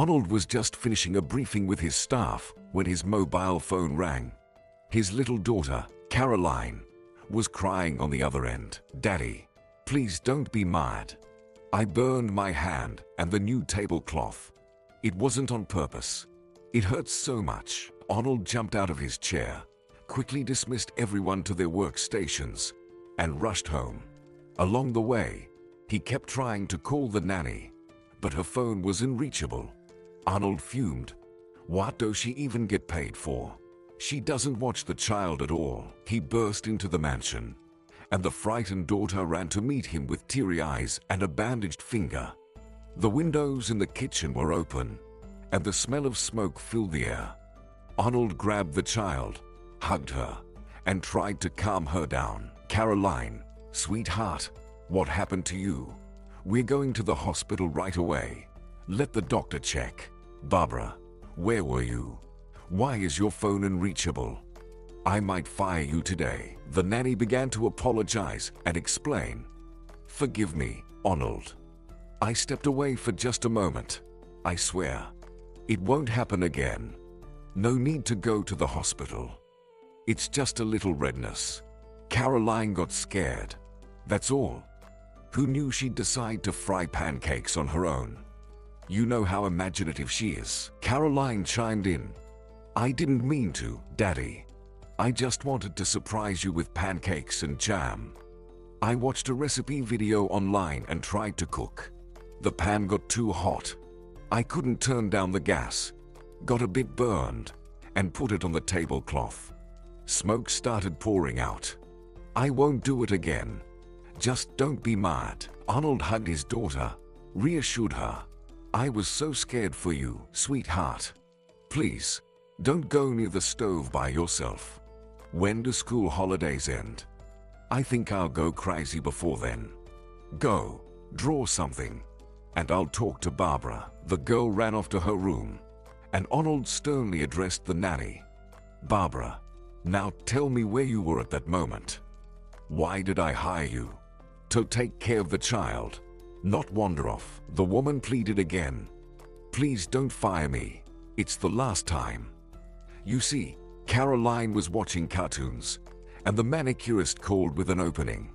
Arnold was just finishing a briefing with his staff when his mobile phone rang. His little daughter, Caroline, was crying on the other end. "Daddy, please don't be mad. I burned my hand and the new tablecloth. It wasn't on purpose. It hurts so much." Arnold jumped out of his chair, quickly dismissed everyone to their workstations, and rushed home. Along the way, he kept trying to call the nanny, but her phone was unreachable. Arnold fumed. What does she even get paid for? She doesn't watch the child at all. He burst into the mansion, and the frightened daughter ran to meet him with teary eyes and a bandaged finger. The windows in the kitchen were open, and the smell of smoke filled the air. Arnold grabbed the child, hugged her, and tried to calm her down. "Caroline, sweetheart, what happened to you? We're going to the hospital right away. Let the doctor check." "Barbara, where were you? Why is your phone unreachable? I might fire you today." The nanny began to apologize and explain. "Forgive me, Arnold. I stepped away for just a moment. I swear, it won't happen again. No need to go to the hospital. It's just a little redness." Caroline got scared. That's all. Who knew she'd decide to fry pancakes on her own? "You know how imaginative she is." Caroline chimed in. "I didn't mean to, Daddy. I just wanted to surprise you with pancakes and jam. I watched a recipe video online and tried to cook. The pan got too hot. I couldn't turn down the gas. Got a bit burned and put it on the tablecloth. Smoke started pouring out. I won't do it again. Just don't be mad." Arnold hugged his daughter, reassured her. "I was so scared for you, sweetheart. Please, don't go near the stove by yourself. When do school holidays end? I think I'll go crazy before then. Go, draw something, and I'll talk to Barbara." The girl ran off to her room, and Arnold sternly addressed the nanny. "Barbara, now tell me where you were at that moment. Why did I hire you? To take care of the child, not wander off." The woman pleaded again. "Please don't fire me. It's the last time." You see, Caroline was watching cartoons, and the manicurist called with an opening.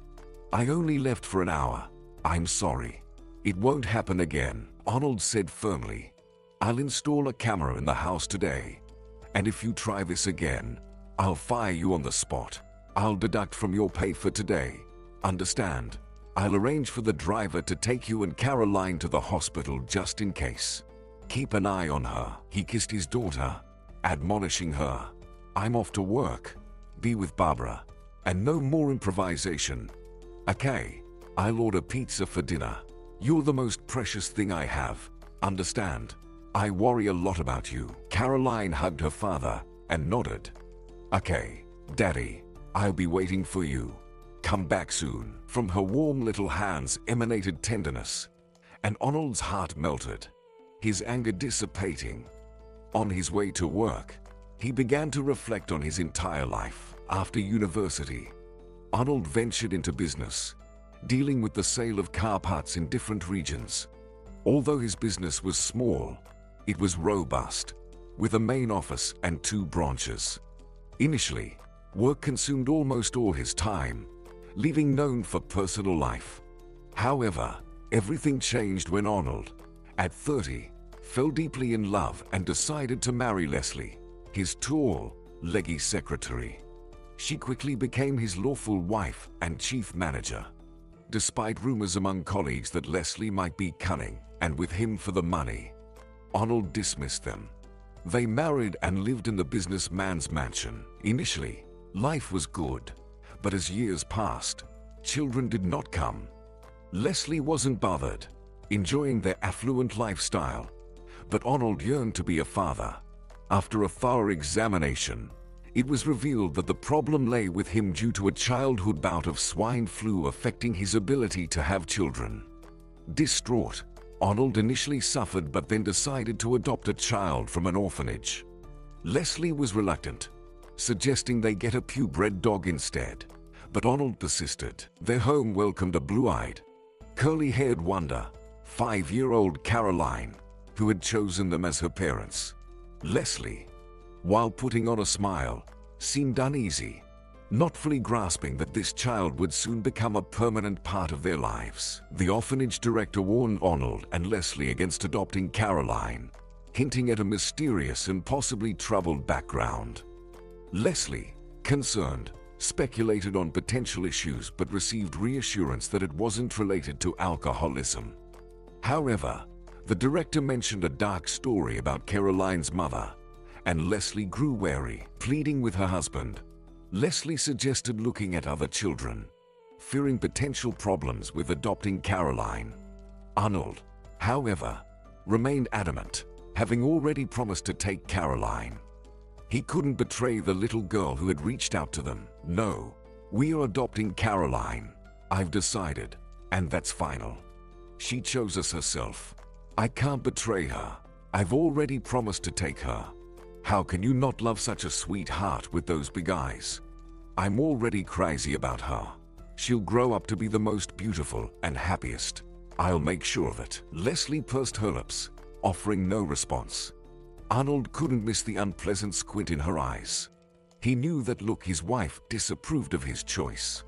"I only left for an hour. I'm sorry. It won't happen again," Arnold said firmly. "I'll install a camera in the house today, and if you try this again, I'll fire you on the spot. I'll deduct from your pay for today. Understand? I'll arrange for the driver to take you and Caroline to the hospital just in case. Keep an eye on her." He kissed his daughter, admonishing her. "I'm off to work. Be with Barbara, and no more improvisation. Okay, I'll order pizza for dinner. You're the most precious thing I have. Understand? I worry a lot about you." Caroline hugged her father and nodded. "Okay, Daddy, I'll be waiting for you. Come back soon." From her warm little hands emanated tenderness, and Arnold's heart melted, his anger dissipating. On his way to work, he began to reflect on his entire life. After university, Arnold ventured into business, dealing with the sale of car parts in different regions. Although his business was small, it was robust, with a main office and 2 branches. Initially, work consumed almost all his time, leaving no for personal life. However, everything changed when Arnold, at 30, fell deeply in love and decided to marry Leslie, his tall, leggy secretary. She quickly became his lawful wife and chief manager. Despite rumors among colleagues that Leslie might be cunning and with him for the money, Arnold dismissed them. They married and lived in the businessman's mansion. Initially, life was good, but as years passed, children did not come. Leslie wasn't bothered, enjoying their affluent lifestyle, but Arnold yearned to be a father. After a thorough examination, it was revealed that the problem lay with him due to a childhood bout of swine flu affecting his ability to have children. Distraught, Arnold initially suffered but then decided to adopt a child from an orphanage. Leslie was reluctant, suggesting they get a purebred dog instead, but Arnold persisted. Their home welcomed a blue-eyed, curly-haired wonder, 5-year-old Caroline. who had chosen them as her parents. Leslie, while putting on a smile, seemed uneasy, not fully grasping that this child would soon become a permanent part of their lives. The orphanage director warned Arnold and Leslie against adopting Caroline, hinting at a mysterious and possibly troubled background. Leslie, concerned, speculated on potential issues but received reassurance that it wasn't related to alcoholism. However, the director mentioned a dark story about Caroline's mother, and Leslie grew wary, pleading with her husband. Leslie suggested looking at other children, fearing potential problems with adopting Caroline. Arnold, however, remained adamant, having already promised to take Caroline. He couldn't betray the little girl who had reached out to them. "No, we are adopting Caroline. I've decided, and that's final. She chose us herself. I can't betray her. I've already promised to take her. How can you not love such a sweetheart with those big eyes? I'm already crazy about her. She'll grow up to be the most beautiful and happiest. I'll make sure of it." Leslie pursed her lips, offering no response. Arnold couldn't miss the unpleasant squint in her eyes. He knew that look his wife disapproved of his choice.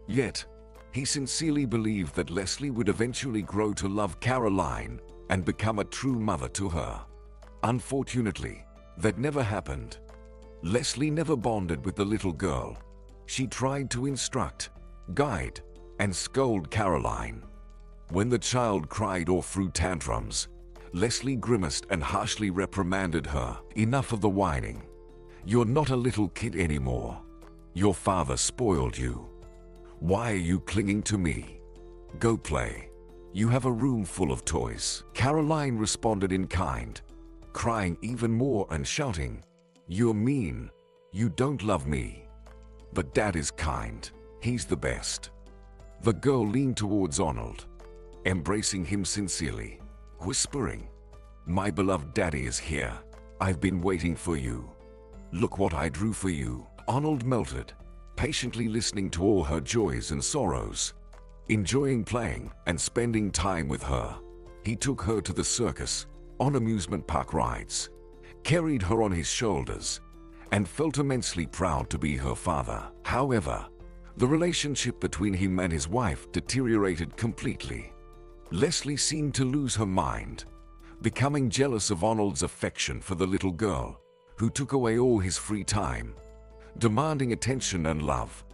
Yet, he sincerely believed that Leslie would eventually grow to love Caroline and become a true mother to her. Unfortunately, that never happened. Leslie never bonded with the little girl. She tried to instruct, guide, and scold Caroline. When the child cried or threw tantrums, Leslie grimaced and harshly reprimanded her. "Enough of the whining. You're not a little kid anymore. Your father spoiled you. Why are you clinging to me? Go play. You have a room full of toys." Caroline responded in kind, crying even more and shouting, "You're mean. You don't love me. But Dad is kind. He's the best." The girl leaned towards Arnold, embracing him sincerely, whispering, "My beloved daddy is here. I've been waiting for you. Look what I drew for you." Arnold melted, patiently listening to all her joys and sorrows, enjoying playing and spending time with her. He took her to the circus, on amusement park rides, carried her on his shoulders, and felt immensely proud to be her father. However, the relationship between him and his wife deteriorated completely. Leslie seemed to lose her mind, becoming jealous of Arnold's affection for the little girl, who took away all his free time, demanding attention and love.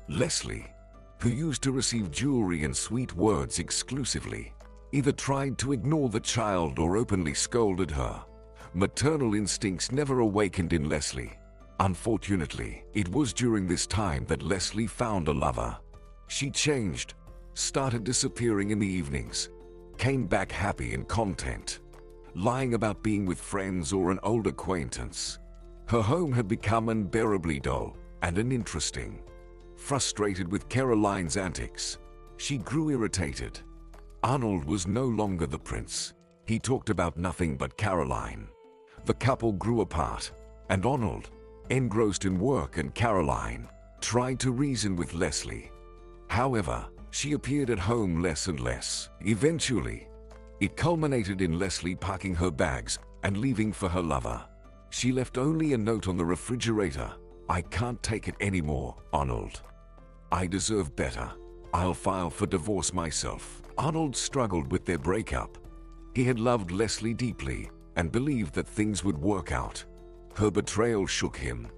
Leslie, who used to receive jewelry and sweet words exclusively, either tried to ignore the child or openly scolded her. Maternal instincts never awakened in Leslie. Unfortunately, it was during this time that Leslie found a lover. She changed, started disappearing in the evenings, came back happy and content, lying about being with friends or an old acquaintance. Her home had become unbearably dull and uninteresting. Frustrated with Caroline's antics, she grew irritated. Arnold was no longer the prince. He talked about nothing but Caroline. The couple grew apart, and Arnold, engrossed in work and Caroline, tried to reason with Leslie. However, she appeared at home less and less. Eventually, it culminated in Leslie packing her bags and leaving for her lover. She left only a note on the refrigerator. "I can't take it anymore, Arnold. I deserve better. I'll file for divorce myself." Arnold struggled with their breakup. He had loved Leslie deeply and believed that things would work out. Her betrayal shook him,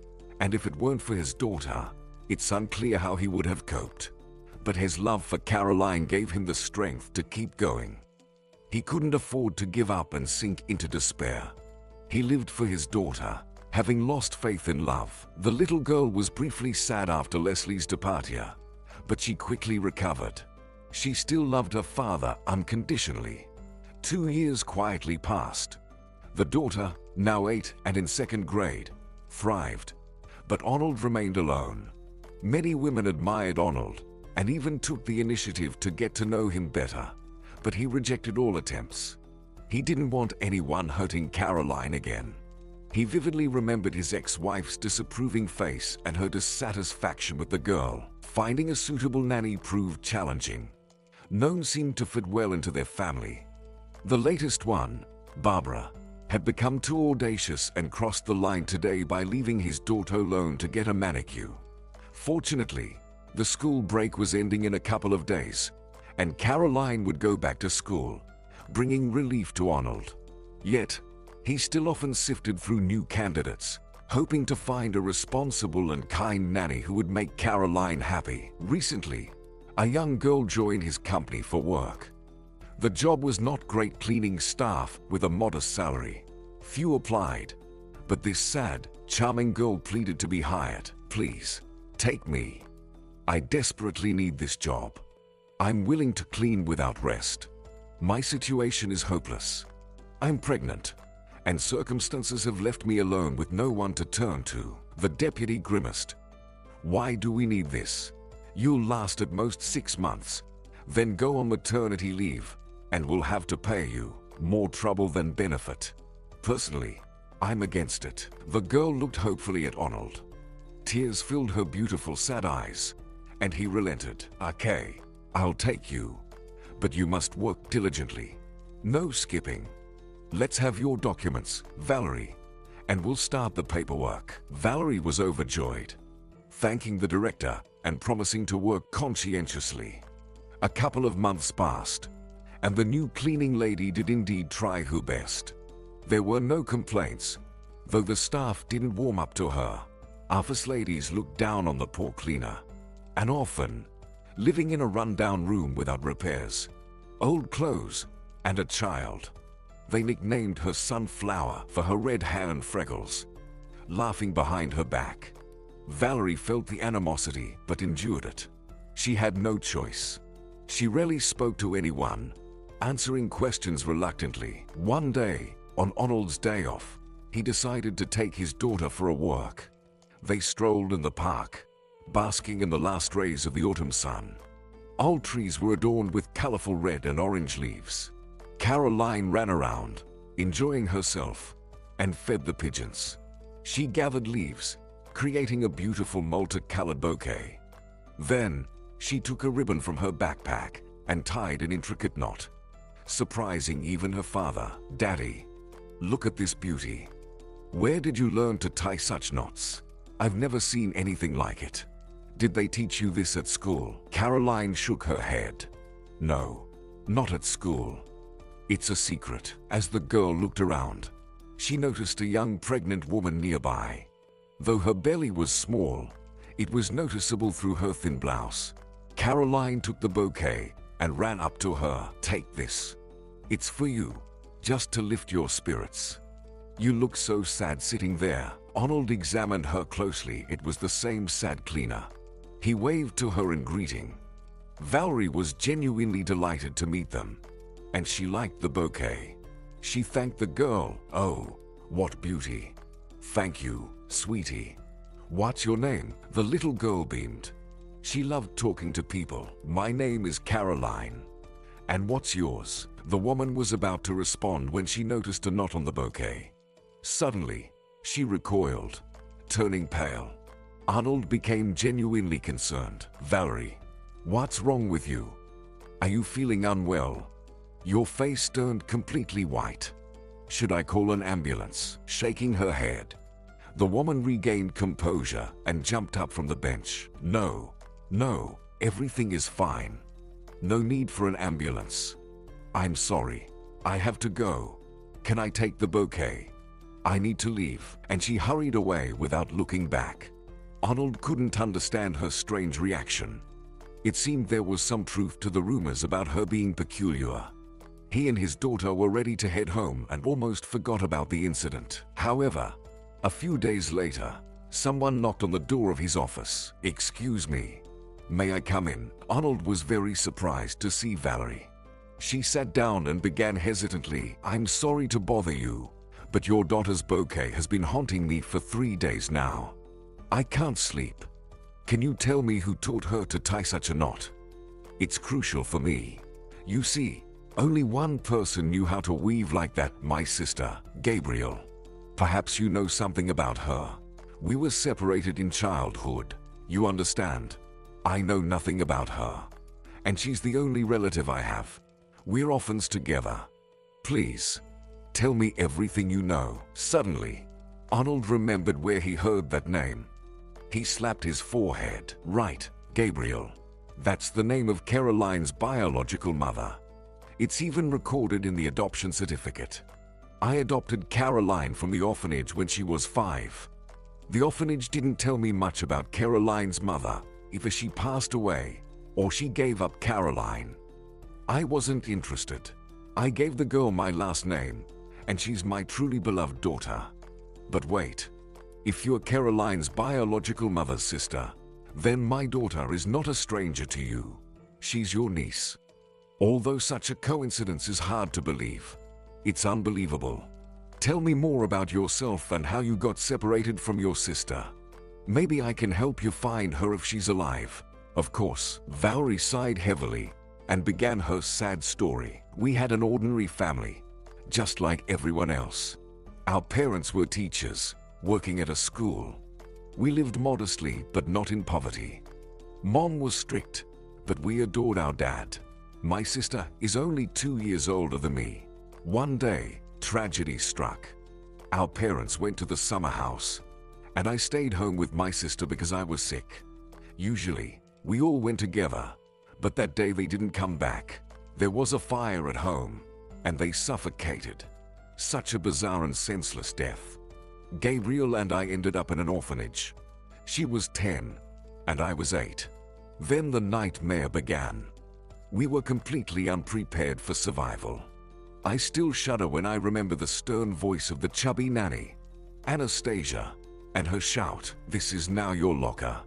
and if it weren't for his daughter, it's unclear how he would have coped. But his love for Caroline gave him the strength to keep going. He couldn't afford to give up and sink into despair. He lived for his daughter, having lost faith in love. The little girl was briefly sad after Leslie's departure, but she quickly recovered. She still loved her father unconditionally. 2 years quietly passed. The daughter, now 8 and in 2nd grade, thrived, but Arnold remained alone. Many women admired Arnold and even took the initiative to get to know him better, but he rejected all attempts. He didn't want anyone hurting Caroline again. He vividly remembered his ex-wife's disapproving face and her dissatisfaction with the girl. Finding a suitable nanny proved challenging. None seemed to fit well into their family. The latest one, Barbara had become too audacious and crossed the line today by leaving his daughter alone to get a manicure. Fortunately, the school break was ending in a couple of days, and Caroline would go back to school, bringing relief to Arnold. Yet, he still often sifted through new candidates, hoping to find a responsible and kind nanny who would make Caroline happy. Recently, a young girl joined his company for work. The job was not great, cleaning staff with a modest salary. Few applied, but this sad, charming girl pleaded to be hired. "Please, take me. I desperately need this job. I'm willing to clean without rest. My situation is hopeless. I'm pregnant, and circumstances have left me alone with no one to turn to." The deputy grimaced. "Why do we need this? You'll last at most 6 months, then go on maternity leave, and we'll have to pay you. More trouble than benefit. Personally, I'm against it." The girl looked hopefully at Arnold. Tears filled her beautiful sad eyes, and he relented. "Okay, I'll take you, but you must work diligently. No skipping. Let's have your documents, Valerie, and we'll start the paperwork." Valerie was overjoyed, thanking the director and promising to work conscientiously. A couple of months passed, and the new cleaning lady did indeed try her best. There were no complaints, though the staff didn't warm up to her. Office ladies looked down on the poor cleaner, an orphan, living in a run-down room without repairs, old clothes, and a child. They nicknamed her Sunflower for her red hair and freckles, laughing behind her back. Valerie felt the animosity but endured it. She had no choice. She rarely spoke to anyone, answering questions reluctantly. One day, on Arnold's day off, he decided to take his daughter for a walk. They strolled in the park, basking in the last rays of the autumn sun. Old trees were adorned with colorful red and orange leaves. Caroline ran around, enjoying herself, and fed the pigeons. She gathered leaves, creating a beautiful multicolored bouquet. Then, she took a ribbon from her backpack and tied an intricate knot, surprising even her father. "Daddy, look at this beauty. Where did you learn to tie such knots? I've never seen anything like it. Did they teach you this at school?" Caroline shook her head. "No, not at school. It's a secret." As the girl looked around, she noticed a young pregnant woman nearby. Though her belly was small, it was noticeable through her thin blouse. Caroline took the bouquet and ran up to her. "Take this. It's for you, just to lift your spirits. You look so sad sitting there." Arnold examined her closely. It was the same sad cleaner. He waved to her in greeting. Valerie was genuinely delighted to meet them, and she liked the bouquet. She thanked the girl. "Oh, what beauty. Thank you, sweetie. What's your name?" The little girl beamed. She loved talking to people. "My name is Caroline. And what's yours?" The woman was about to respond when she noticed a knot on the bouquet. Suddenly, she recoiled, turning pale. Arnold became genuinely concerned. "Valerie, what's wrong with you? Are you feeling unwell?" Your face turned completely white. "Should I call an ambulance?" Shaking her head, the woman regained composure and jumped up from the bench. No, everything is fine. No need for an ambulance. I'm sorry. I have to go. Can I take the bouquet? I need to leave." And she hurried away without looking back. Arnold couldn't understand her strange reaction. It seemed there was some truth to the rumors about her being peculiar. He and his daughter were ready to head home and almost forgot about the incident. However, a few days later, someone knocked on the door of his office. "Excuse me. May I come in?" Arnold was very surprised to see Valerie. She sat down and began hesitantly. "I'm sorry to bother you, but your daughter's bouquet has been haunting me for 3 days now. I can't sleep. Can you tell me who taught her to tie such a knot? It's crucial for me. You see, only one person knew how to weave like that, my sister, Gabriel. Perhaps you know something about her. We were separated in childhood. You understand? I know nothing about her, and she's the only relative I have. We're orphans together. Please, Tell me everything you know. Suddenly, Arnold remembered where he heard that name. He slapped his forehead. Right, Gabriel. That's the name of Caroline's biological mother. It's even recorded in the adoption certificate. I adopted Caroline from the orphanage when she was 5. The orphanage didn't tell me much about Caroline's mother, either she passed away or she gave up Caroline. I wasn't interested. I gave the girl my last name, and she's my truly beloved daughter. But wait, if you're Caroline's biological mother's sister, then my daughter is not a stranger to you. She's your niece. Although such a coincidence is hard to believe, it's unbelievable. Tell me more about yourself and how you got separated from your sister. Maybe I can help you find her if she's alive. Of course, Valerie sighed heavily and began her sad story. We had an ordinary family, just like everyone else. Our parents were teachers, working at a school. We lived modestly, but not in poverty. Mom was strict, but we adored our dad. My sister is only 2 years older than me. One day, tragedy struck. Our parents went to the summer house, and I stayed home with my sister because I was sick. Usually, we all went together, but that day they didn't come back. There was a fire at home, and they suffocated. Such a bizarre and senseless death. Gabriel and I ended up in an orphanage. She was 10, and I was 8. Then the nightmare began. We were completely unprepared for survival. I still shudder when I remember the stern voice of the chubby nanny, Anastasia, and her shout, "This is now your locker.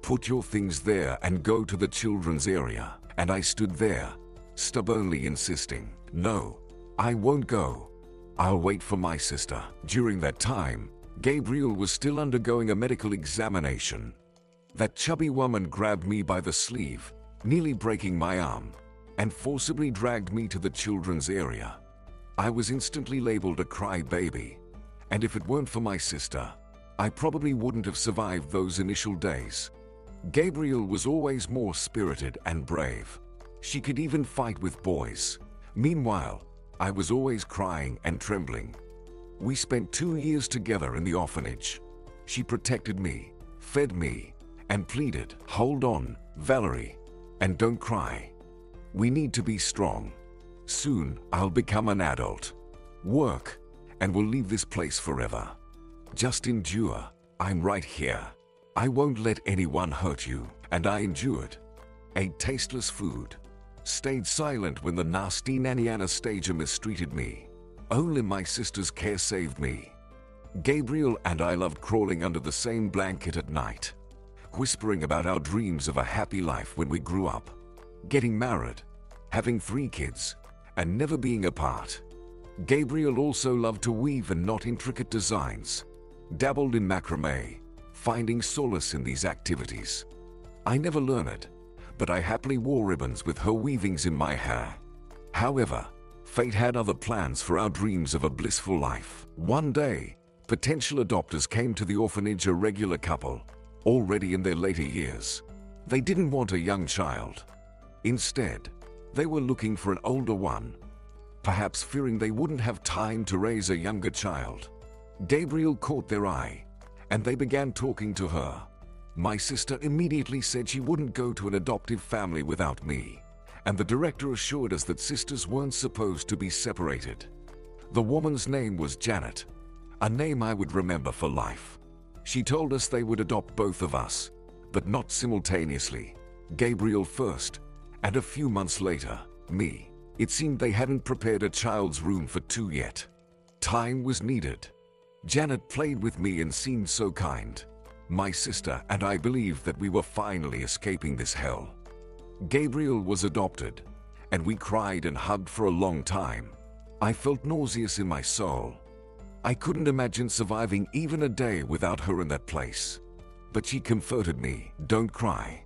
Put your things there and go to the children's area." And I stood there, stubbornly insisting, "No, I won't go. I'll wait for my sister." During that time, Gabriel was still undergoing a medical examination. That chubby woman grabbed me by the sleeve, nearly breaking my arm, and forcibly dragged me to the children's area. I was instantly labeled a crybaby, and if it weren't for my sister, I probably wouldn't have survived those initial days. Gabriel was always more spirited and brave. She could even fight with boys. Meanwhile, I was always crying and trembling. We spent 2 years together in the orphanage. She protected me, fed me, and pleaded, "Hold on, Valerie, and don't cry. We need to be strong. Soon, I'll become an adult, work, and will leave this place forever. Just endure. I'm right here. I won't let anyone hurt you." And I endured. Ate tasteless food. Stayed silent when the nasty nanny Anastasia mistreated me. Only my sister's care saved me. Gabriel and I loved crawling under the same blanket at night, whispering about our dreams of a happy life when we grew up, getting married, having 3 kids, and never being apart. Gabriel also loved to weave and knot intricate designs, dabbled in macrame, finding solace in these activities. I never learned, but I happily wore ribbons with her weavings in my hair. However, fate had other plans for our dreams of a blissful life. One day, potential adopters came to the orphanage, a regular couple, already in their later years. They didn't want a young child. Instead, they were looking for an older one, perhaps fearing they wouldn't have time to raise a younger child. Gabriel caught their eye, and they began talking to her. My sister immediately said she wouldn't go to an adoptive family without me, and the director assured us that sisters weren't supposed to be separated. The woman's name was Janet, a name I would remember for life. She told us they would adopt both of us, but not simultaneously. Gabriel first, and a few months later, me. It seemed they hadn't prepared a child's room for 2 yet. Time was needed. Janet played with me and seemed so kind. My sister and I believed that we were finally escaping this hell. Gabriel was adopted, and we cried and hugged for a long time. I felt nauseous in my soul. I couldn't imagine surviving even a day without her in that place. But she comforted me. "Don't cry.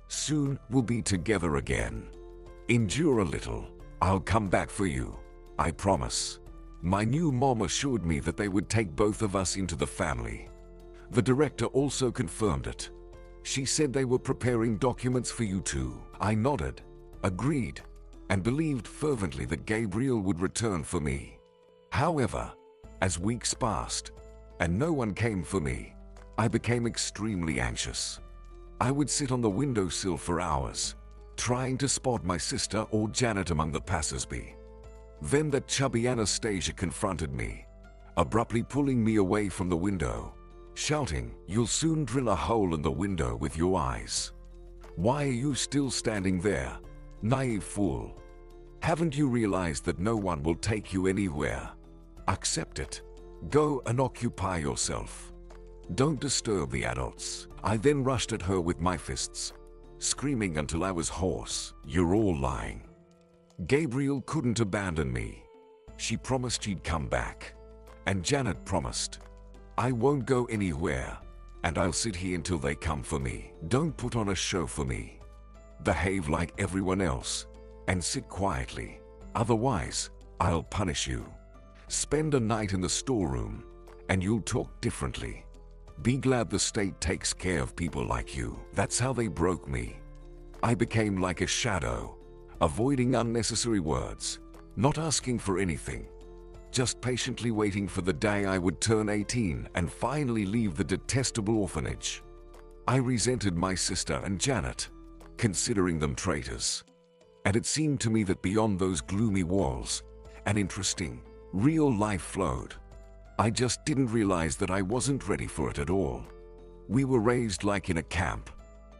Soon we'll be together again. Endure a little. I'll come back for you. I promise." My new mom assured me that they would take both of us into the family. The director also confirmed it. She said they were preparing documents for you too. I nodded, agreed, and believed fervently that Gabriel would return for me. However, as weeks passed and no one came for me, I became extremely anxious. I would sit on the windowsill for hours, trying to spot my sister or Janet among the passers-by. Then that chubby Anastasia confronted me, abruptly pulling me away from the window, shouting, "You'll soon drill a hole in the window with your eyes. Why are you still standing there, naive fool? Haven't you realized that no one will take you anywhere? Accept it. Go and occupy yourself. Don't disturb the adults." I then rushed at her with my fists, screaming until I was hoarse, "You're all lying. Gabriel couldn't abandon me. She promised she'd come back. And Janet promised. I won't go anywhere, and I'll sit here until they come for me. Don't put on a show for me. Behave like everyone else, and sit quietly. Otherwise, I'll punish you. Spend a night in the storeroom, and you'll talk differently. Be glad the state takes care of people like you." That's how they broke me. I became like a shadow, avoiding unnecessary words, not asking for anything, just patiently waiting for the day I would turn 18 and finally leave the detestable orphanage. I resented my sister and Janet, considering them traitors. And it seemed to me that beyond those gloomy walls, an interesting, real life flowed. I just didn't realize that I wasn't ready for it at all. We were raised like in a camp,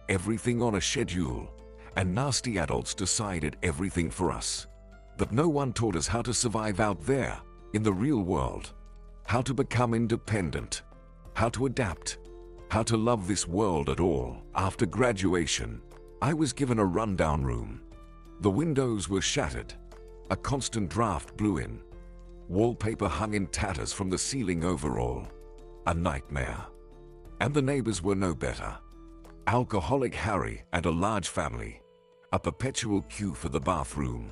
everything on a schedule, and nasty adults decided everything for us. But no one taught us how to survive out there, in the real world, how to become independent, how to adapt, how to love this world at all. After graduation, I was given a rundown room. The windows were shattered, a constant draft blew in. Wallpaper hung in tatters from the ceiling overall. A nightmare. And the neighbors were no better. Alcoholic Harry and a large family. A perpetual queue for the bathroom.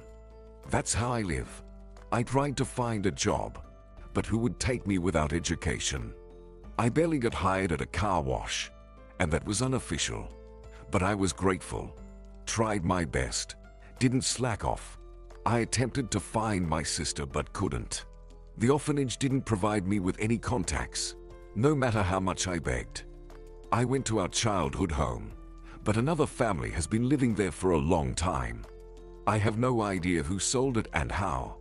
That's how I live. I tried to find a job, but who would take me without education? I barely got hired at a car wash, and that was unofficial. But I was grateful. Tried my best. Didn't slack off. I attempted to find my sister but couldn't. The orphanage didn't provide me with any contacts, no matter how much I begged. I went to our childhood home, but another family has been living there for a long time. I have no idea who sold it and how.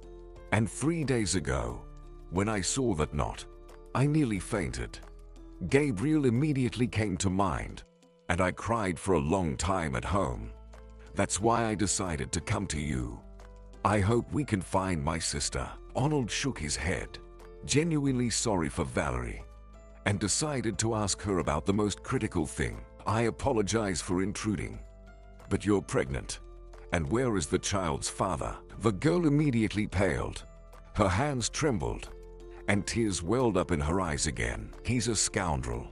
And 3 days ago, when I saw that knot, I nearly fainted. Gabriel immediately came to mind, and I cried for a long time at home. That's why I decided to come to you. I hope we can find my sister. Arnold shook his head, genuinely sorry for Valerie, and decided to ask her about the most critical thing. "I apologize for intruding, but you're pregnant. And where is the child's father?" The girl immediately paled. Her hands trembled, and tears welled up in her eyes again. "He's a scoundrel.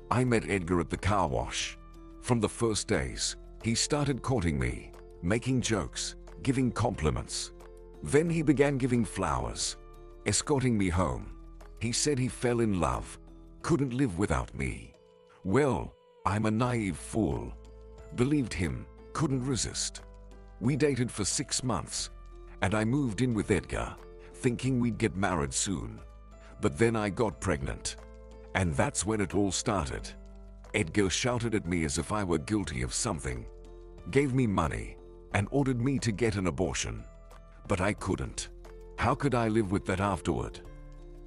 I met Edgar at the car wash. From the first days, he started courting me, making jokes, giving compliments. Then he began giving flowers, escorting me home. He said he fell in love, couldn't live without me. Well, I'm a naive fool. Believed him, couldn't resist. We dated for 6 months, and I moved in with Edgar, thinking we'd get married soon. But then I got pregnant, and that's when it all started. Edgar shouted at me as if I were guilty of something, gave me money, and ordered me to get an abortion. But I couldn't. How could I live with that afterward?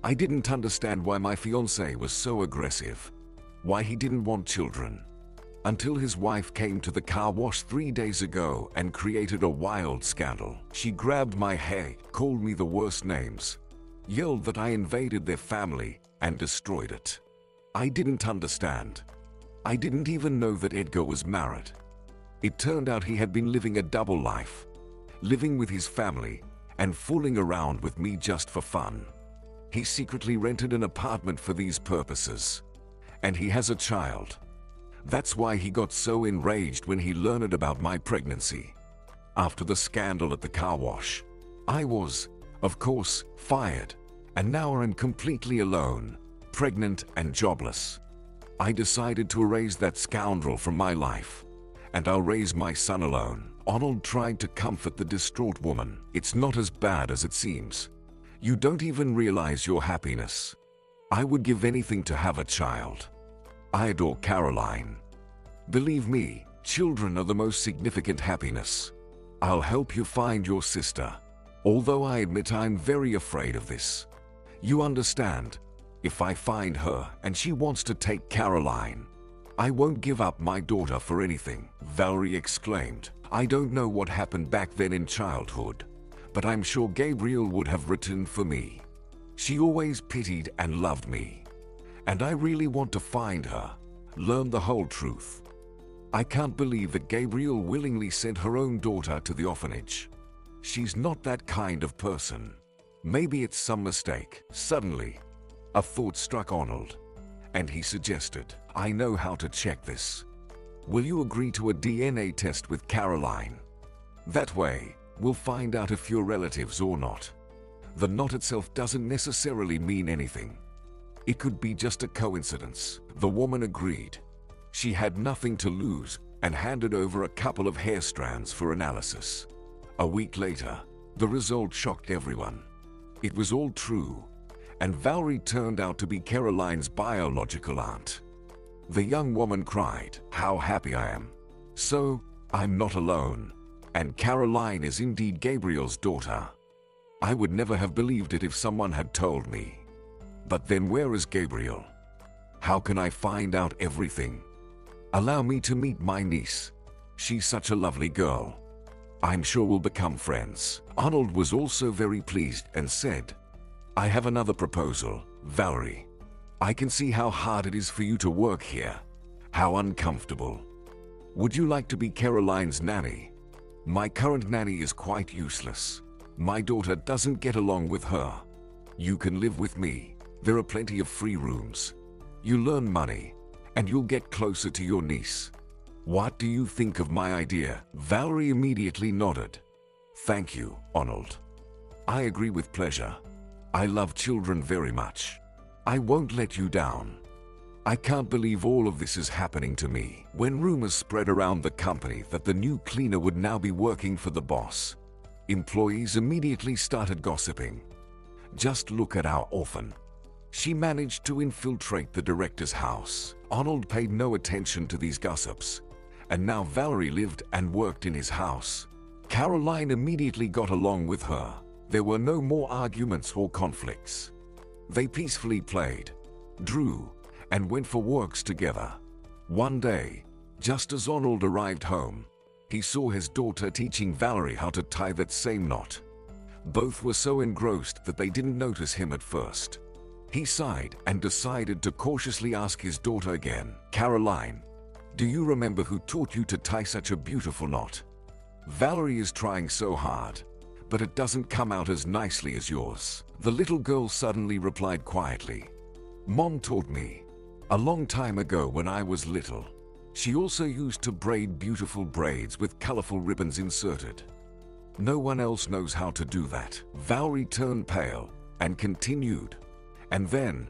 I didn't understand why my fiancé was so aggressive, why he didn't want children. Until his wife came to the car wash 3 days ago and created a wild scandal. She grabbed my hair, called me the worst names, yelled that I invaded their family and destroyed it. I didn't understand. I didn't even know that Edgar was married. It turned out he had been living a double life, living with his family and fooling around with me just for fun. He secretly rented an apartment for these purposes, and he has a child. That's why he got so enraged when he learned about my pregnancy. After the scandal at the car wash, I was, of course, fired, and now I'm completely alone, pregnant and jobless. I decided to erase that scoundrel from my life, and I'll raise my son alone. Arnold tried to comfort the distraught woman. It's not as bad as it seems. You don't even realize your happiness. I would give anything to have a child. I adore Caroline. Believe me, children are the most significant happiness. I'll help you find your sister. Although I admit I'm very afraid of this. You understand? If I find her and she wants to take Caroline, I won't give up my daughter for anything, Valerie exclaimed. I don't know what happened back then in childhood, but I'm sure Gabriel would have returned for me. She always pitied and loved me. And I really want to find her, learn the whole truth. I can't believe that Gabriel willingly sent her own daughter to the orphanage. She's not that kind of person. Maybe it's some mistake. Suddenly, a thought struck Arnold, and he suggested, I know how to check this. Will you agree to a DNA test with Caroline? That way, we'll find out if you're relatives or not. The knot itself doesn't necessarily mean anything. It could be just a coincidence. The woman agreed. She had nothing to lose and handed over a couple of hair strands for analysis. A week later, the result shocked everyone. It was all true, and Valerie turned out to be Caroline's biological aunt. The young woman cried, "How happy I am. So, I'm not alone, and Caroline is indeed Gabriel's daughter. I would never have believed it if someone had told me. But then where is Gabriel? How can I find out everything? Allow me to meet my niece. She's such a lovely girl. I'm sure we'll become friends." Arnold was also very pleased and said, "I have another proposal, Valerie. I can see how hard it is for you to work here. How uncomfortable. Would you like to be Caroline's nanny? My current nanny is quite useless. My daughter doesn't get along with her. You can live with me. There are plenty of free rooms. You learn money, and you'll get closer to your niece. What do you think of my idea?" Valerie immediately nodded. "Thank you, Arnold. I agree with pleasure. I love children very much. I won't let you down. I can't believe all of this is happening to me." When rumors spread around the company that the new cleaner would now be working for the boss, employees immediately started gossiping. Just look at our orphan. She managed to infiltrate the director's house. Arnold paid no attention to these gossips, and now Valerie lived and worked in his house. Caroline immediately got along with her. There were no more arguments or conflicts. They peacefully played, drew, and went for walks together. One day, just as Arnold arrived home, he saw his daughter teaching Valerie how to tie that same knot. Both were so engrossed that they didn't notice him at first. He sighed and decided to cautiously ask his daughter again, "Caroline, do you remember who taught you to tie such a beautiful knot? Valerie is trying so hard, but it doesn't come out as nicely as yours." The little girl suddenly replied quietly, "Mom taught me, a long time ago when I was little. She also used to braid beautiful braids with colorful ribbons inserted. No one else knows how to do that." Valerie turned pale and continued, "And then,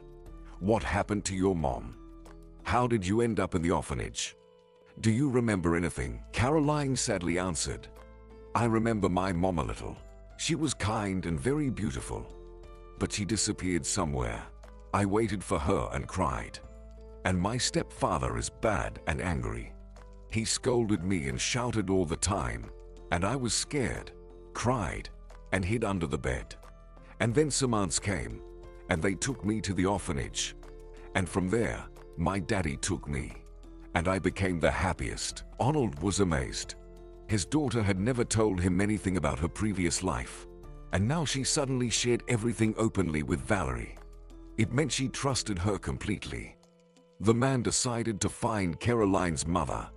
what happened to your mom? How did you end up in the orphanage? Do you remember anything?" Caroline sadly answered, "I remember my mom a little. She was kind and very beautiful, but she disappeared somewhere. I waited for her and cried. And my stepfather is bad and angry. He scolded me and shouted all the time, and I was scared, cried, and hid under the bed. And then some aunts came, and they took me to the orphanage. And from there, my daddy took me, and I became the happiest." Arnold was amazed. His daughter had never told him anything about her previous life, and now she suddenly shared everything openly with Valerie. It meant she trusted her completely. The man decided to find Caroline's mother,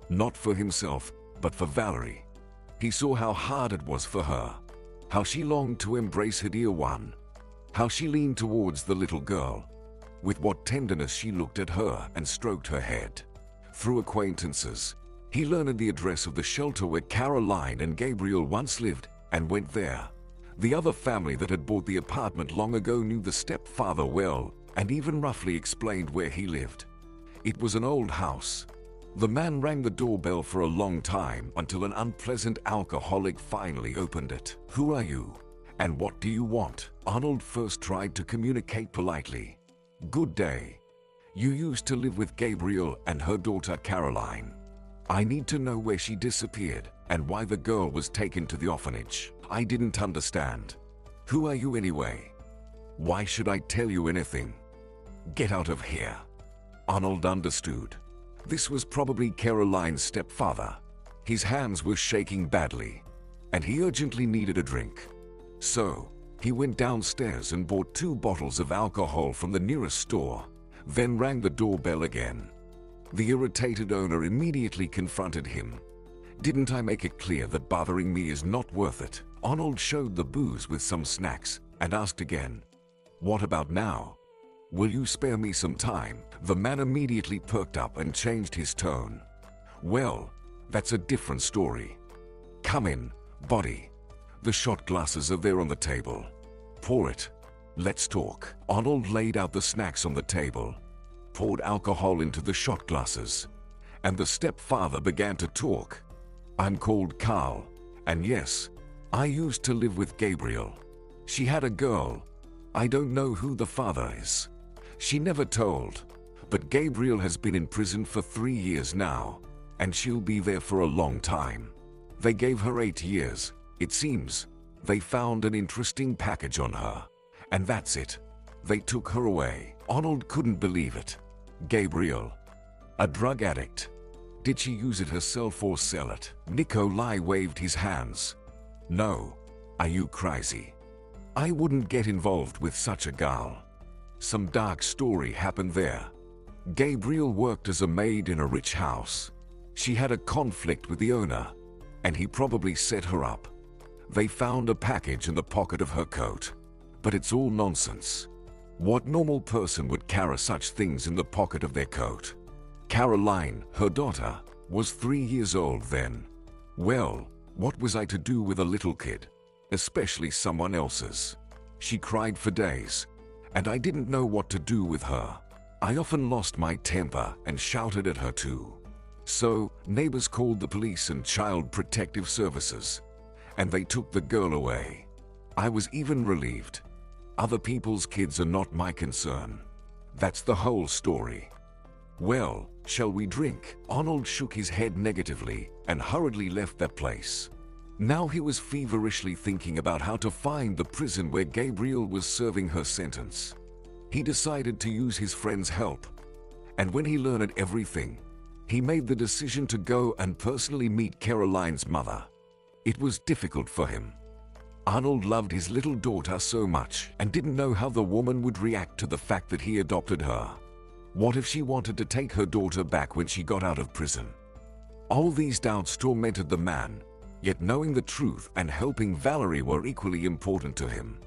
not for himself, but for Valerie. He saw how hard it was for her, how she longed to embrace her dear one, how she leaned towards the little girl. With what tenderness she looked at her and stroked her head. Through acquaintances, he learned the address of the shelter where Caroline and Gabriel once lived and went there. The other family that had bought the apartment long ago knew the stepfather well and even roughly explained where he lived. It was an old house. The man rang the doorbell for a long time until an unpleasant alcoholic finally opened it. "Who are you? And what do you want? Arnold first tried to communicate politely. Good day. You used to live with Gabriel and her daughter Caroline. I need to know where she disappeared and why the girl was taken to the orphanage. I didn't understand. Who are you anyway? Why should I tell you anything? Get out of here. Arnold understood. This was probably Caroline's stepfather. His hands were shaking badly, and he urgently needed a drink. So, he went downstairs and bought 2 bottles of alcohol from the nearest store, then rang the doorbell again. The irritated owner immediately confronted him. Didn't I make it clear that bothering me is not worth it? Arnold showed the booze with some snacks and asked again, what about now? Will you spare me some time? The man immediately perked up and changed his tone. Well, that's a different story. Come in, buddy. The shot glasses are there on the table. Pour it. Let's talk. Arnold laid out the snacks on the table, poured alcohol into the shot glasses, and the stepfather began to talk. I'm called Carl, and yes, I used to live with Gabriel. She had a girl. I don't know who the father is. She never told, but Gabriel has been in prison for 3 years now, and she'll be there for a long time. They gave her 8 years. It seems they found an interesting package on her, and that's it. They took her away. Arnold couldn't believe it. Gabriel, a drug addict. Did she use it herself or sell it? Nikolai waved his hands. No. Are you crazy? I wouldn't get involved with such a girl. Some dark story happened there. Gabriel worked as a maid in a rich house. She had a conflict with the owner, and he probably set her up. They found a package in the pocket of her coat. But it's all nonsense. What normal person would carry such things in the pocket of their coat? Caroline, her daughter, was 3 years old then. Well, what was I to do with a little kid? Especially someone else's. She cried for days, and I didn't know what to do with her. I often lost my temper and shouted at her too. So, neighbors called the police and child protective services, and they took the girl away. I was even relieved. Other people's kids are not my concern. That's the whole story. Well, shall we drink? Arnold shook his head negatively and hurriedly left that place. Now he was feverishly thinking about how to find the prison where Gabriel was serving her sentence. He decided to use his friend's help, and when he learned everything, he made the decision to go and personally meet Caroline's mother. It was difficult for him. Arnold loved his little daughter so much and didn't know how the woman would react to the fact that he adopted her. What if she wanted to take her daughter back when she got out of prison? All these doubts tormented the man, yet knowing the truth and helping Valerie were equally important to him.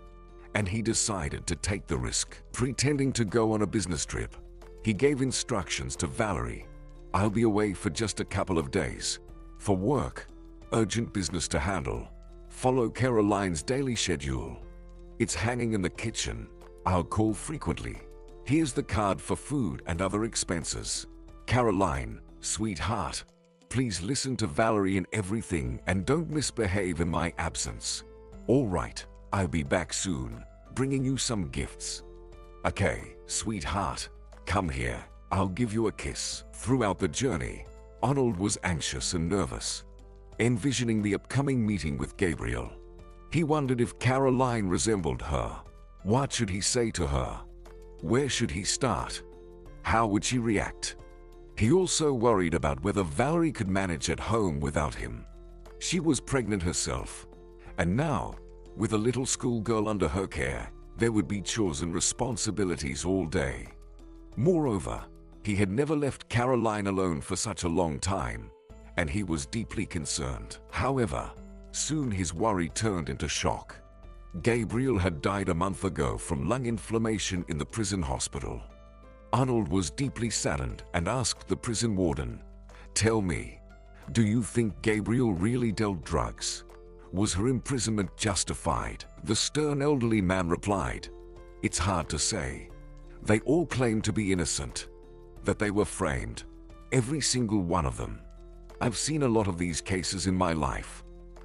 And he decided to take the risk. Pretending to go on a business trip, he gave instructions to Valerie. I'll be away for just a couple of days. For work, urgent business to handle. Follow Caroline's daily schedule. It's hanging in the kitchen. I'll call frequently. Here's the card for food and other expenses. Caroline, sweetheart, please listen to Valerie in everything and don't misbehave in my absence. All right, I'll be back soon, bringing you some gifts. Okay, sweetheart, come here. I'll give you a kiss. Throughout the journey, Arnold was anxious and nervous, envisioning the upcoming meeting with Gabriel. He wondered if Caroline resembled her. What should he say to her? Where should he start? How would she react? He also worried about whether Valerie could manage at home without him. She was pregnant herself, and now, with a little schoolgirl under her care, there would be chores and responsibilities all day. Moreover, he had never left Caroline alone for such a long time, and he was deeply concerned. However, soon his worry turned into shock. Gabriel had died a month ago from lung inflammation in the prison hospital. Arnold was deeply saddened and asked the prison warden, "Tell me, do you think Gabriel really dealt drugs? Was her imprisonment justified?" The stern elderly man replied, "It's hard to say. They all claim to be innocent, that they were framed, every single one of them. I've seen a lot of these cases in my life,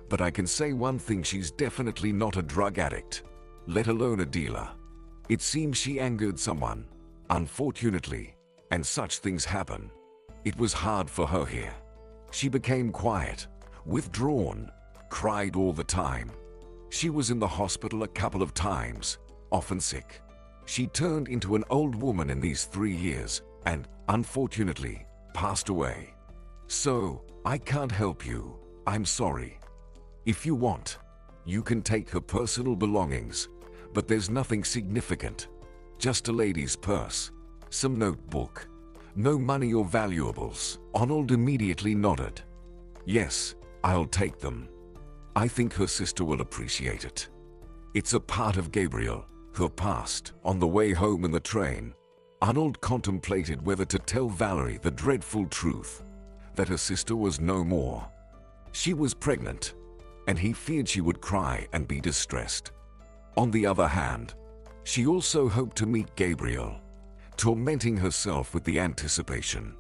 But I can say one thing, she's definitely not a drug addict, let alone a dealer. It seems she angered someone, unfortunately, and such things happen. It was hard for her here. She became quiet, withdrawn, cried all the time. She was in the hospital a couple of times, often sick. She turned into an old woman in these 3 years and, unfortunately, passed away. So, I can't help you. I'm sorry. If you want, you can take her personal belongings, but there's nothing significant. Just a lady's purse, some notebook. No money or valuables. Arnold immediately nodded. Yes, I'll take them. I think her sister will appreciate it. It's a part of Gabriel, her past. On the way home in the train, Arnold contemplated whether to tell Valerie the dreadful truth, that her sister was no more. She was pregnant, and he feared she would cry and be distressed. On the other hand, she also hoped to meet Gabriel, tormenting herself with the anticipation.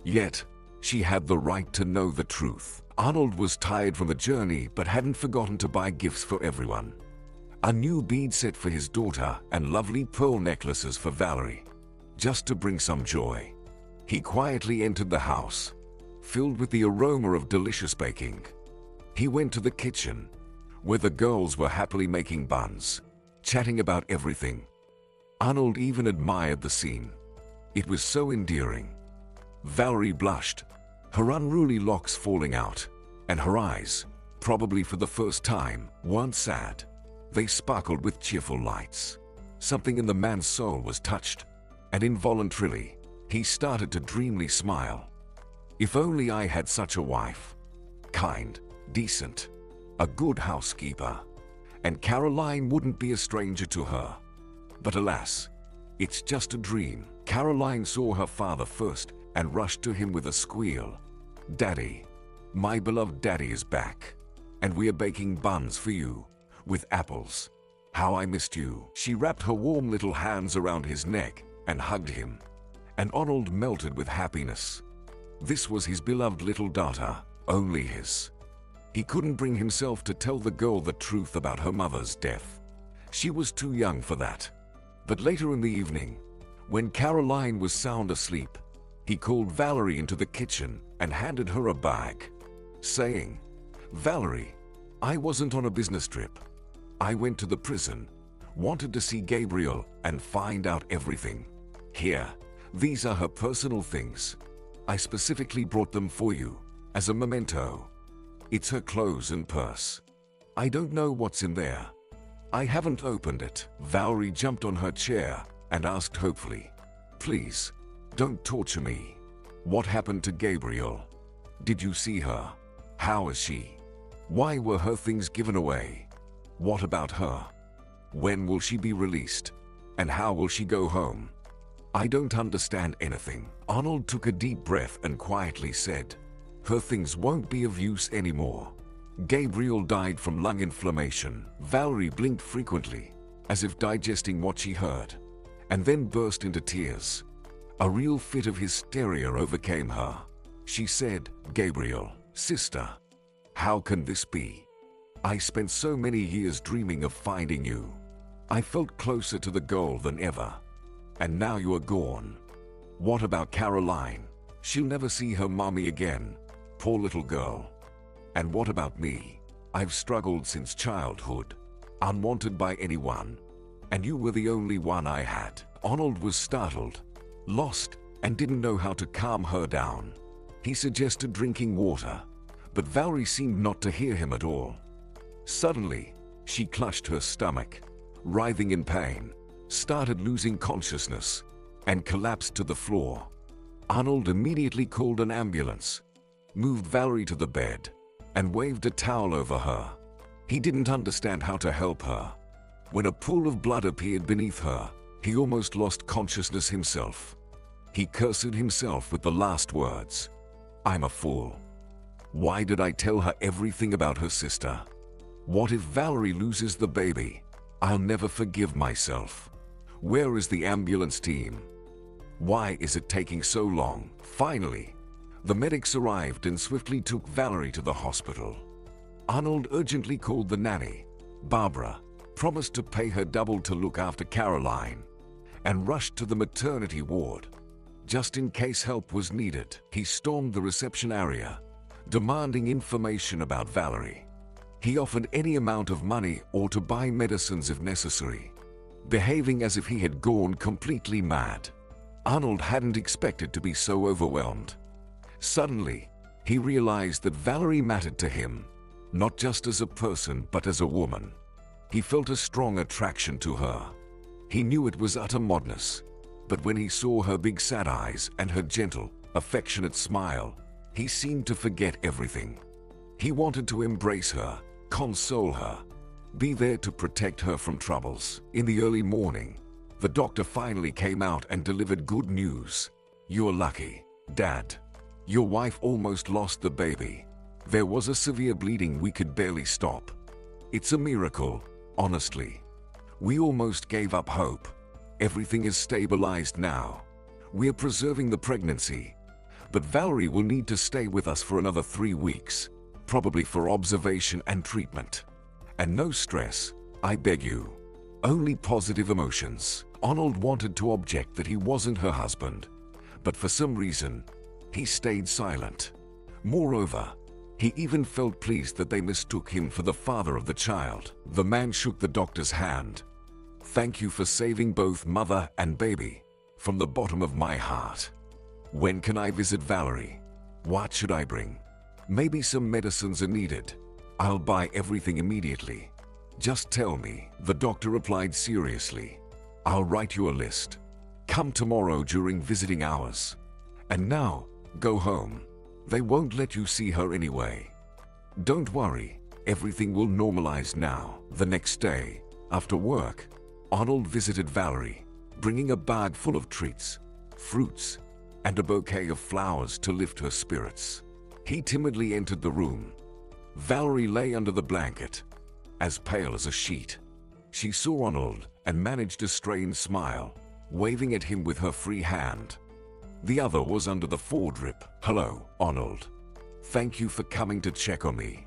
Yet, she had the right to know the truth. Arnold was tired from the journey but hadn't forgotten to buy gifts for everyone. A new bead set for his daughter and lovely pearl necklaces for Valerie, just to bring some joy. He quietly entered the house, filled with the aroma of delicious baking. He went to the kitchen, where the girls were happily making buns, chatting about everything. Arnold even admired the scene. It was so endearing. Valerie blushed, her unruly locks falling out, and her eyes, probably for the first time, weren't sad. They sparkled with cheerful lights. Something in the man's soul was touched, and involuntarily, he started to dreamily smile. If only I had such a wife. Kind, decent, a good housekeeper, and Caroline wouldn't be a stranger to her. But alas, it's just a dream. Caroline saw her father first and rushed to him with a squeal. Daddy, my beloved daddy is back, and we are baking buns for you, with apples. How I missed you. She wrapped her warm little hands around his neck and hugged him, and Arnold melted with happiness. This was his beloved little daughter, only his. He couldn't bring himself to tell the girl the truth about her mother's death. She was too young for that. But later in the evening, when Caroline was sound asleep, he called Valerie into the kitchen and handed her a bag, saying, "Valerie, I wasn't on a business trip. I went to the prison, wanted to see Gabriel and find out everything. Here, these are her personal things. I specifically brought them for you, as a memento. It's her clothes and purse. I don't know what's in there. I haven't opened it." Valerie jumped on her chair and asked hopefully, "Please, don't torture me. What happened to Gabriel? Did you see her? How is she? Why were her things given away? What about her? When will she be released? And how will she go home? I don't understand anything." Arnold took a deep breath and quietly said, "Her things won't be of use anymore. Gabriel died from lung inflammation." Valerie blinked frequently, as if digesting what she heard, and then burst into tears. A real fit of hysteria overcame her. She said, "Gabriel, sister, how can this be? I spent so many years dreaming of finding you. I felt closer to the goal than ever. And now you are gone. What about Caroline? She'll never see her mommy again. Poor little girl. And what about me? I've struggled since childhood, unwanted by anyone, and you were the only one I had." Arnold was startled, lost, and didn't know how to calm her down. He suggested drinking water, but Valerie seemed not to hear him at all. Suddenly, she clutched her stomach, writhing in pain, started losing consciousness, and collapsed to the floor. Arnold immediately called an ambulance, moved Valerie to the bed, and waved a towel over her. He didn't understand how to help her. When a pool of blood appeared beneath her, he almost lost consciousness himself. He cursed himself with the last words, "I'm a fool. Why did I tell her everything about her sister? What if Valerie loses the baby? I'll never forgive myself. Where is the ambulance team? Why is it taking so long?" Finally, the medics arrived and swiftly took Valerie to the hospital. Arnold urgently called the nanny. Barbara promised to pay her double to look after Caroline and rushed to the maternity ward. Just in case help was needed, he stormed the reception area, demanding information about Valerie. He offered any amount of money or to buy medicines if necessary, behaving as if he had gone completely mad. Arnold hadn't expected to be so overwhelmed. Suddenly, he realized that Valerie mattered to him, not just as a person but as a woman. He felt a strong attraction to her. He knew it was utter madness, but when he saw her big sad eyes and her gentle, affectionate smile, he seemed to forget everything. He wanted to embrace her, console her, be there to protect her from troubles. In the early morning, the doctor finally came out and delivered good news. "You're lucky, Dad. Your wife almost lost the baby. There was a severe bleeding we could barely stop. It's a miracle, honestly. We almost gave up hope. Everything is stabilized now. We're preserving the pregnancy, but Valerie will need to stay with us for another 3 weeks, probably for observation and treatment. And no stress, I beg you. Only positive emotions." Arnold wanted to object that he wasn't her husband, but for some reason, he stayed silent. Moreover, he even felt pleased that they mistook him for the father of the child. The man shook the doctor's hand. "Thank you for saving both mother and baby, from the bottom of my heart. When can I visit Valerie? What should I bring? Maybe some medicines are needed. I'll buy everything immediately. Just tell me," the doctor replied seriously. "I'll write you a list. Come tomorrow during visiting hours. And now, go home. They won't let you see her anyway. Don't worry, everything will normalize now." The next day, after work, Arnold visited Valerie, bringing a bag full of treats, fruits, and a bouquet of flowers to lift her spirits. He timidly entered the room. Valerie lay under the blanket, as pale as a sheet. She saw Arnold and managed a strained smile, waving at him with her free hand. The other was under the foredrip. "Hello, Arnold. Thank you for coming to check on me.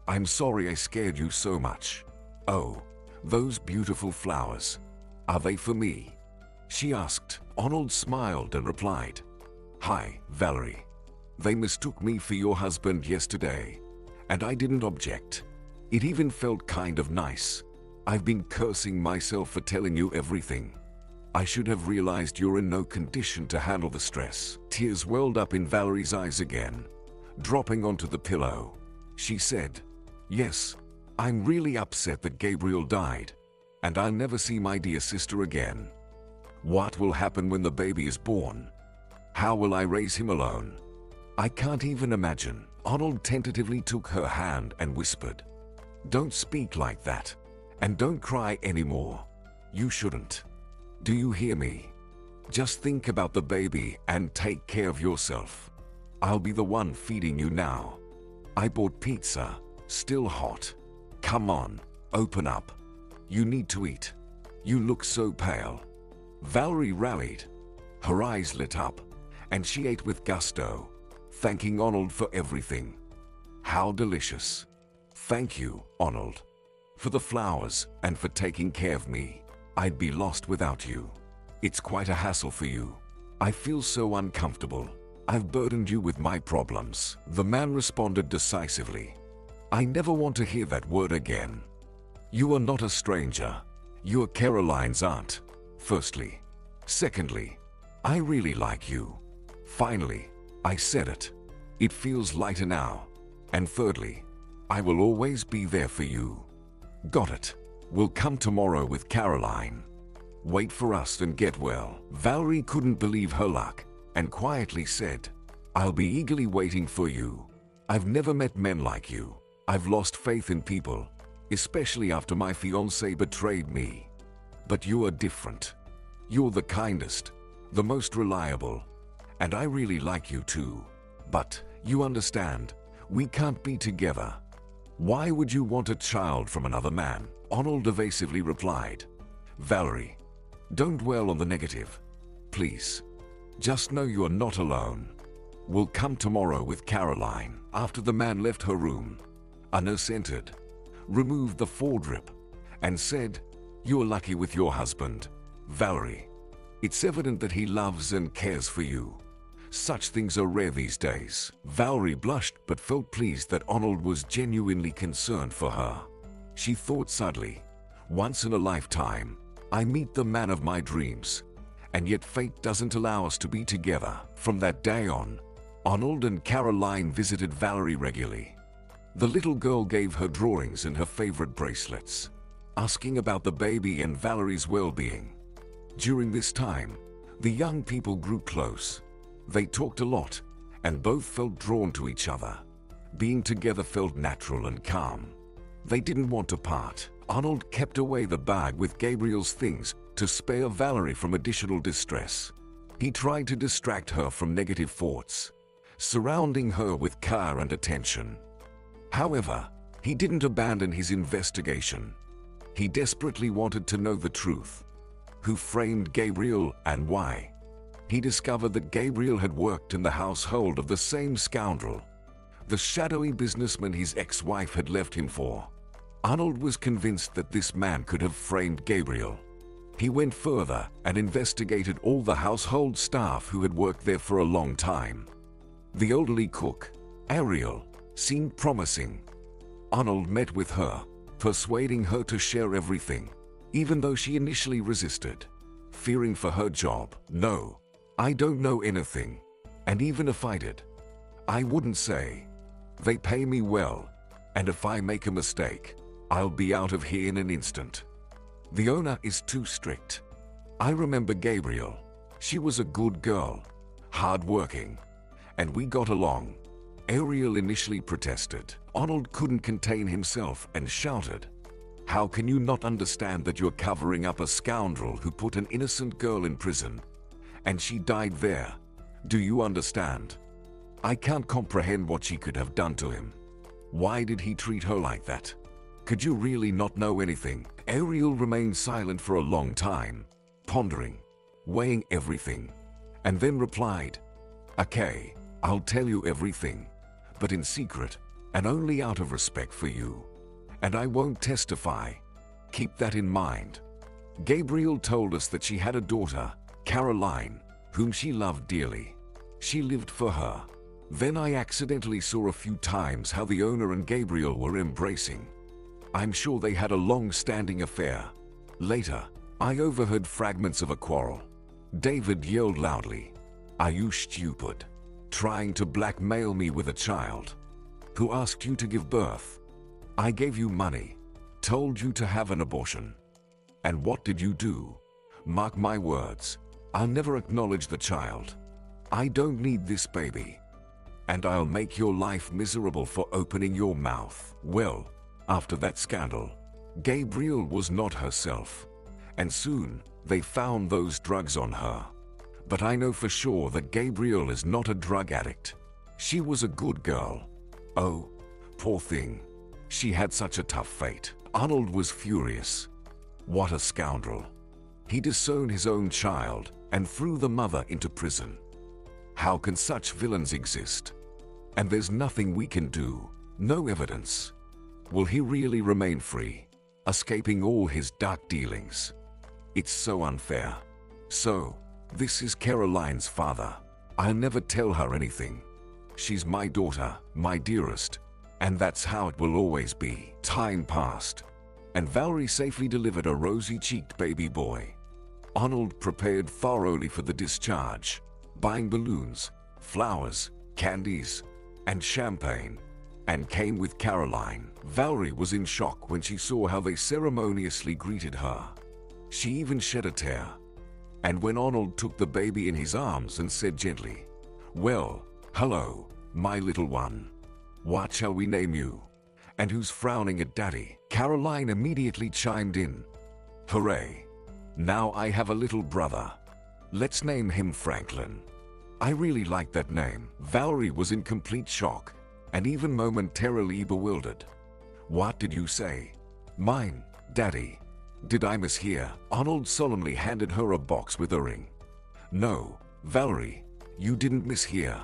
I'm sorry I scared you so much. Oh, those beautiful flowers. Are they for me?" she asked. Arnold smiled and replied, "Hi, Valerie. They mistook me for your husband yesterday, and I didn't object. It even felt kind of nice. I've been cursing myself for telling you everything. I should have realized you're in no condition to handle the stress." Tears welled up in Valerie's eyes again, dropping onto the pillow. She said, "Yes, I'm really upset that Gabriel died, and I'll never see my dear sister again. What will happen when the baby is born? How will I raise him alone? I can't even imagine." Arnold tentatively took her hand and whispered, "Don't speak like that, and don't cry anymore. You shouldn't. Do you hear me? Just think about the baby and take care of yourself. I'll be the one feeding you now. I bought pizza, still hot. Come on, open up. You need to eat. You look so pale." Valerie rallied. Her eyes lit up, and she ate with gusto, thanking Arnold for everything. "How delicious. Thank you, Arnold, for the flowers and for taking care of me. I'd be lost without you. It's quite a hassle for you. I feel so uncomfortable. I've burdened you with my problems." The man responded decisively. "I never want to hear that word again. You are not a stranger. You are Caroline's aunt, firstly. Secondly, I really like you. Finally, I said it. It feels lighter now. And thirdly, I will always be there for you. Got it? We'll come tomorrow with Caroline. Wait for us and get well." Valerie couldn't believe her luck and quietly said, "I'll be eagerly waiting for you. I've never met men like you. I've lost faith in people, especially after my fiancé betrayed me. But you are different. You're the kindest, the most reliable, and I really like you too. But, you understand, we can't be together. Why would you want a child from another man?" Arnold evasively replied, "Valerie, don't dwell on the negative. Please. Just know you are not alone. We'll come tomorrow with Caroline." After the man left her room, A nurse entered, removed the foredrip, and said, "You're lucky with your husband, Valerie. It's evident that he loves and cares for you. Such things are rare these days." Valerie blushed but felt pleased that Arnold was genuinely concerned for her. She thought sadly, "Once in a lifetime, I meet the man of my dreams, and yet fate doesn't allow us to be together." From that day on, Arnold and Caroline visited Valerie regularly. The little girl gave her drawings and her favorite bracelets, asking about the baby and Valerie's well-being. During this time, the young people grew close. They talked a lot, and both felt drawn to each other. Being together felt natural and calm. They didn't want to part. Arnold kept away the bag with Gabriel's things to spare Valerie from additional distress. He tried to distract her from negative thoughts, surrounding her with care and attention. However, he didn't abandon his investigation. He desperately wanted to know the truth. Who framed Gabriel and why? He discovered that Gabriel had worked in the household of the same scoundrel, the shadowy businessman his ex-wife had left him for. Arnold was convinced that this man could have framed Gabriel. He went further and investigated all the household staff who had worked there for a long time. The elderly cook, Ariel, seemed promising. Arnold met with her, persuading her to share everything, even though she initially resisted, fearing for her job. "No, I don't know anything, and even if I did, I wouldn't say. They pay me well, and if I make a mistake, I'll be out of here in an instant. The owner is too strict." I remember Gabriel. She was a good girl, hard-working, and we got along. Ariel initially protested. Arnold couldn't contain himself and shouted, "How can you not understand that you're covering up a scoundrel who put an innocent girl in prison, and she died there? Do you understand? I can't comprehend what she could have done to him. Why did he treat her like that? Could you really not know anything?" Ariel remained silent for a long time, pondering, weighing everything, and then replied, "Okay, I'll tell you everything, but in secret and only out of respect for you. And I won't testify. Keep that in mind." Gabriel told us that she had a daughter, Caroline, whom she loved dearly. She lived for her. Then I accidentally saw a few times how the owner and Gabriel were embracing. I'm sure they had a long-standing affair. Later, I overheard fragments of a quarrel. David yelled loudly, "Are you stupid? Trying to blackmail me with a child? Who asked you to give birth? I gave you money, told you to have an abortion. And what did you do? Mark my words, I'll never acknowledge the child. I don't need this baby. And I'll make your life miserable for opening your mouth." Well, after that scandal, Gabriel was not herself, and soon they found those drugs on her. But I know for sure that Gabriel is not a drug addict. She was a good girl. Oh, poor thing. She had such a tough fate. Arnold was furious. What a scoundrel. He disowned his own child and threw the mother into prison. How can such villains exist? And there's nothing we can do. No evidence. Will he really remain free, escaping all his dark dealings? It's so unfair. So, this is Caroline's father. I'll never tell her anything. She's my daughter, my dearest, and that's how it will always be. Time passed, and Valerie safely delivered a rosy-cheeked baby boy. Arnold prepared thoroughly for the discharge, buying balloons, flowers, candies, and champagne, and came with Caroline. Valerie was in shock when she saw how they ceremoniously greeted her. She even shed a tear. And when Arnold took the baby in his arms and said gently, "Well, hello, my little one. What shall we name you? And who's frowning at Daddy?" Caroline immediately chimed in. "Hooray! Now I have a little brother. Let's name him Franklin. I really like that name." Valerie was in complete shock and even momentarily bewildered. "What did you say? Mine, Daddy? Did I mishear?" Arnold solemnly handed her a box with a ring. "No, Valerie, you didn't mishear.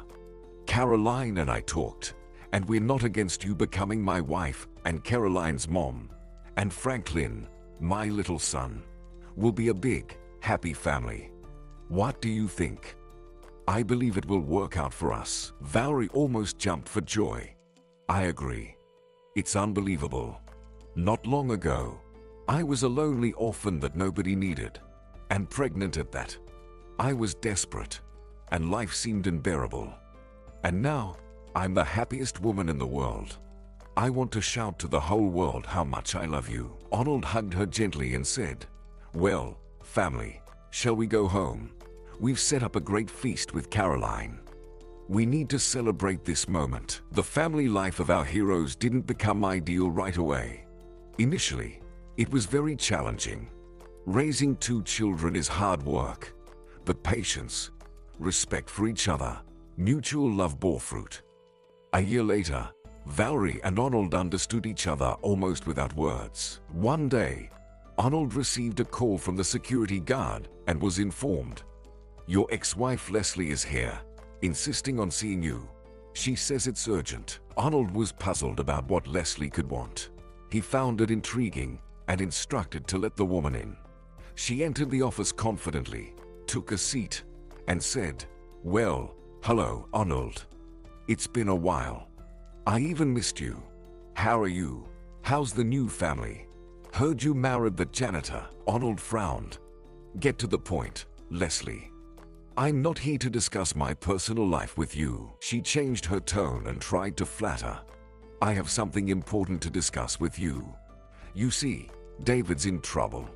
Caroline and I talked, And we're not against you becoming my wife and Caroline's mom. And Franklin, my little son, will be a big, happy family. What do you think? I believe it will work out for us. Valerie almost jumped for joy. I agree. It's unbelievable. Not long ago, I was a lonely orphan that nobody needed, and pregnant at that. I was desperate, and life seemed unbearable. And now, I'm the happiest woman in the world. I want to shout to the whole world how much I love you. Arnold hugged her gently and said, "Well, family, shall we go home? We've set up a great feast with Caroline. We need to celebrate this moment." The family life of our heroes didn't become ideal right away. Initially, it was very challenging. Raising 2 children is hard work, but patience, respect for each other, mutual love bore fruit. A year later, Valerie and Arnold understood each other almost without words. One day, Arnold received a call from the security guard and was informed, "Your ex-wife Leslie is here, insisting on seeing you. She says it's urgent." Arnold was puzzled about what Leslie could want. He found it intriguing and instructed to let the woman in. She entered the office confidently, took a seat, and said, "Well, hello, Arnold. It's been a while. I even missed you. How are you? How's the new family? Heard you married the janitor." Arnold frowned. "Get to the point, Leslie. I'm not here to discuss my personal life with you." She changed her tone and tried to flatter. "I have something important to discuss with you. You see, David's in trouble.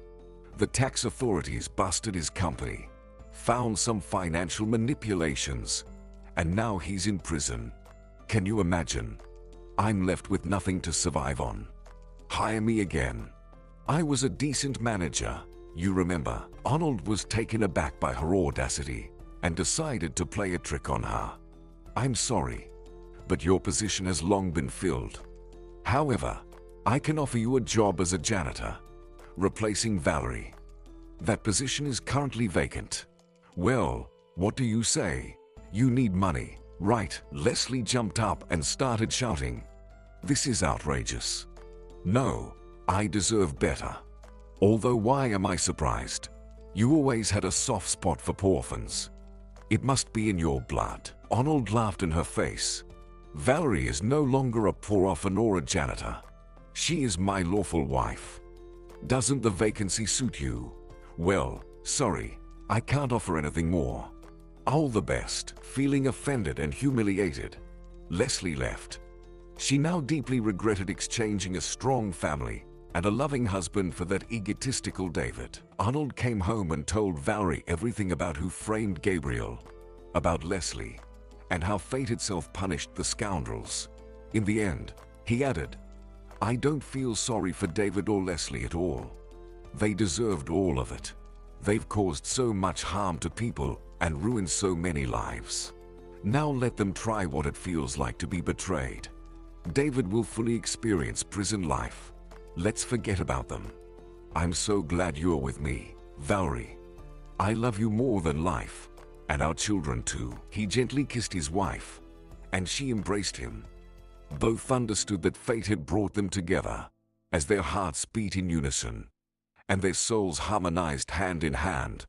The tax authorities busted his company, found some financial manipulations, and now he's in prison. Can you imagine? I'm left with nothing to survive on. Hire me again. I was a decent manager, you remember." Arnold was taken aback by her audacity and decided to play a trick on her. "I'm sorry, but your position has long been filled. However, I can offer you a job as a janitor, replacing Valerie. That position is currently vacant. Well, what do you say? You need money, right?" Leslie jumped up and started shouting, "This is outrageous. No, I deserve better. Although why am I surprised? You always had a soft spot for poor orphans. It must be in your blood." Arnold laughed in her face. "Valerie is no longer a poor orphan or a janitor. She is my lawful wife. Doesn't the vacancy suit you? Well, sorry, I can't offer anything more. All the best." Feeling offended and humiliated, Leslie left. She now deeply regretted exchanging a strong family and a loving husband for that egotistical David. Arnold came home and told Valerie everything about who framed Gabriel, about Leslie, and how fate itself punished the scoundrels. In the end, he added, "I don't feel sorry for David or Leslie at all. They deserved all of it. They've caused so much harm to people and ruined so many lives. Now let them try what it feels like to be betrayed. David will fully experience prison life. Let's forget about them. I'm so glad you're with me, Valerie. I love you more than life, and our children too." He gently kissed his wife, and she embraced him. Both understood that fate had brought them together, as their hearts beat in unison, and their souls harmonized hand in hand.